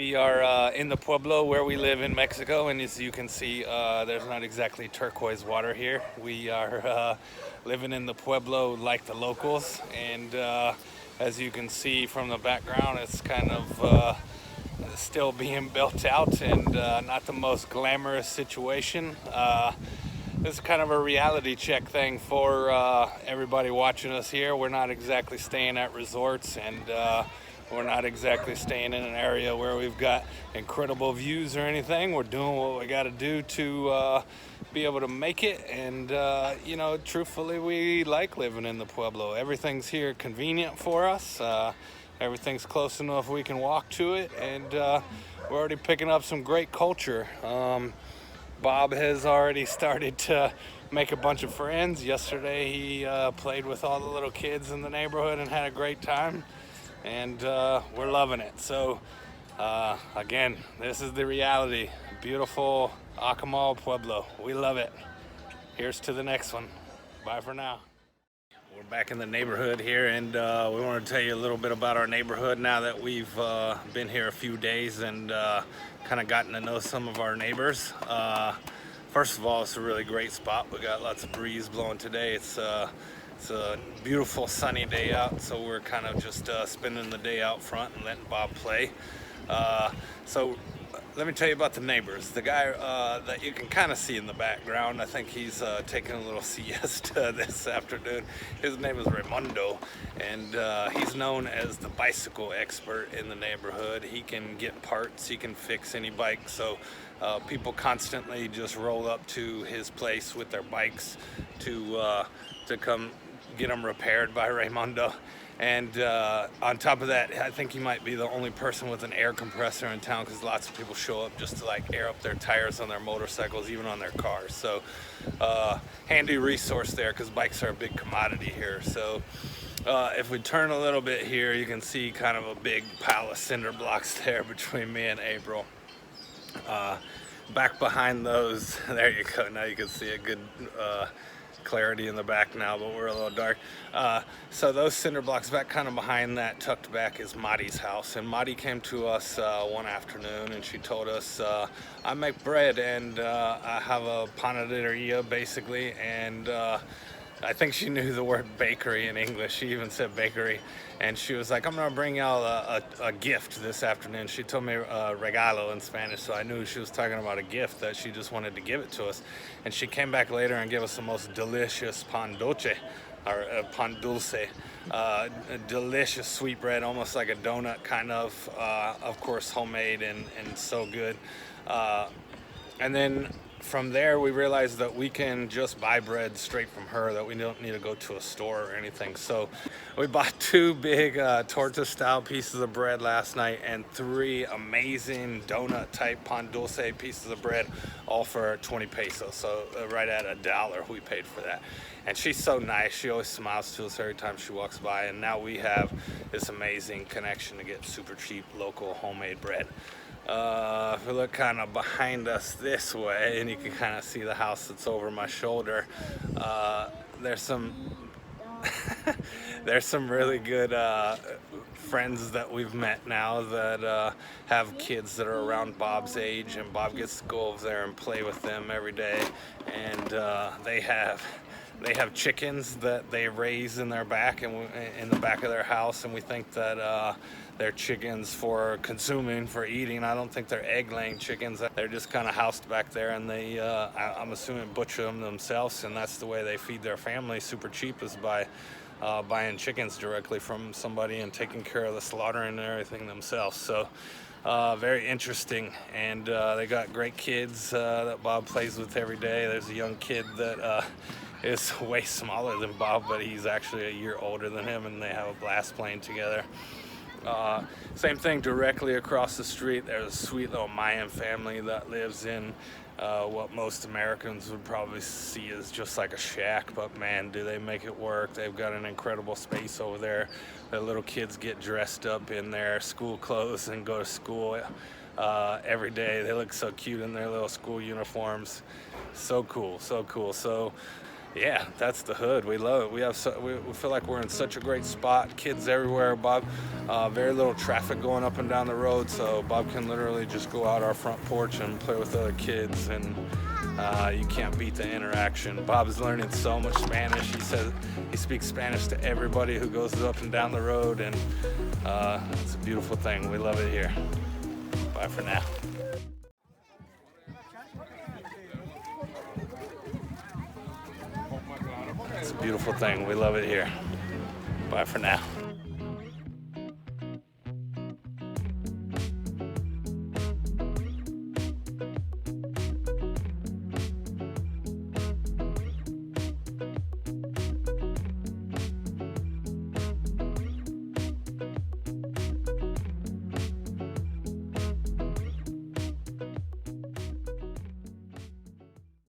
We are in the Pueblo where we live in Mexico, and as you can see, there's not exactly turquoise water here. We are living in the Pueblo like the locals, and as you can see from the background, it's kind of still being built out, and not the most glamorous situation. This is kind of a reality check thing for everybody watching us here. We're not exactly staying at resorts, and we're not exactly staying in an area where we've got incredible views or anything. We're doing what we got to do to be able to make it, and you know, truthfully, we like living in the Pueblo. Everything's here convenient for us. Everything's close enough we can walk to it, and we're already picking up some great culture. Bob has already started to make a bunch of friends. Yesterday he played with all the little kids in the neighborhood and had a great time, and we're loving it. So again, this is the reality. Beautiful Akumal Pueblo. We love it. Here's to the next one. Bye for now. We're back in the neighborhood here, and we want to tell you a little bit about our neighborhood now that we've been here a few days and kind of gotten to know some of our neighbors. First of all, it's a really great spot. We got lots of breeze blowing today. It's a beautiful sunny day out, so we're kind of just spending the day out front and letting Bob play. So let me tell you about the neighbors. The guy that you can kind of see in the background, I think he's taking a little siesta this afternoon. His name is Raimundo, and he's known as the bicycle expert in the neighborhood. He can get parts, he can fix any bike, so people constantly just roll up to his place with their bikes to come get them repaired by Raimundo. And on top of that, I think he might be the only person with an air compressor in town, because lots of people show up just to like air up their tires on their motorcycles, even on their cars. So handy resource there, because bikes are a big commodity here. So if we turn a little bit here, you can see kind of a big pile of cinder blocks there between me and April. Back behind those, there you go. Now you can see a good clarity in the back now, but we're a little dark. So those cinder blocks back kind of behind that, tucked back, is Mari's house. And Mari came to us one afternoon, and she told us, I make bread, and I have a panaderia basically, and I think she knew the word bakery in English. She even said bakery. And she was like, I'm gonna bring y'all a gift this afternoon. She told me regalo in Spanish, so I knew she was talking about a gift that she just wanted to give it to us. And she came back later and gave us the most delicious pan dulce, or pan dulce. A delicious sweet bread, almost like a donut kind of course homemade and so good. And then from there, we realized that we can just buy bread straight from her, that we don't need to go to a store or anything. So we bought 2 big torta-style pieces of bread last night and 3 amazing donut-type pan dulce pieces of bread, all for 20 pesos. So right at $1 we paid for that. And she's so nice. She always smiles to us every time she walks by. And now we have this amazing connection to get super cheap, local, homemade bread. If we look kind of behind us this way, and you can kind of see the house that's over my shoulder, there's some there's some really good friends that we've met now that have kids that are around Bob's age, and Bob gets to go over there and play with them every day. And they have chickens that they raise in their back, and in the back of their house, and we think that they're chickens for consuming, for eating. I don't think they're egg-laying chickens. They're just kind of housed back there, and they, I'm assuming, butcher them themselves, and that's the way they feed their family super cheap, is by buying chickens directly from somebody and taking care of the slaughtering and everything themselves. So very interesting. And they got great kids that Bob plays with every day. There's a young kid that is way smaller than Bob, but he's actually a year older than him, and they have a blast playing together. Same thing directly across the street. There's a sweet little Mayan family that lives in what most Americans would probably see as just like a shack, but man, do they make it work. They've got an incredible space over there. Their little kids get dressed up in their school clothes and go to school every day. They look so cute in their little school uniforms. So cool, so cool. So Yeah, that's the hood. We love it. We feel like we're in such a great spot. Kids everywhere, Bob. Very little traffic going up and down the road, so Bob can literally just go out our front porch and play with other kids, and you can't beat the interaction. Bob is learning so much Spanish. He says he speaks Spanish to everybody who goes up and down the road, and it's a beautiful thing. We love it here. Bye for now. It's a beautiful thing. We love it here. Bye for now.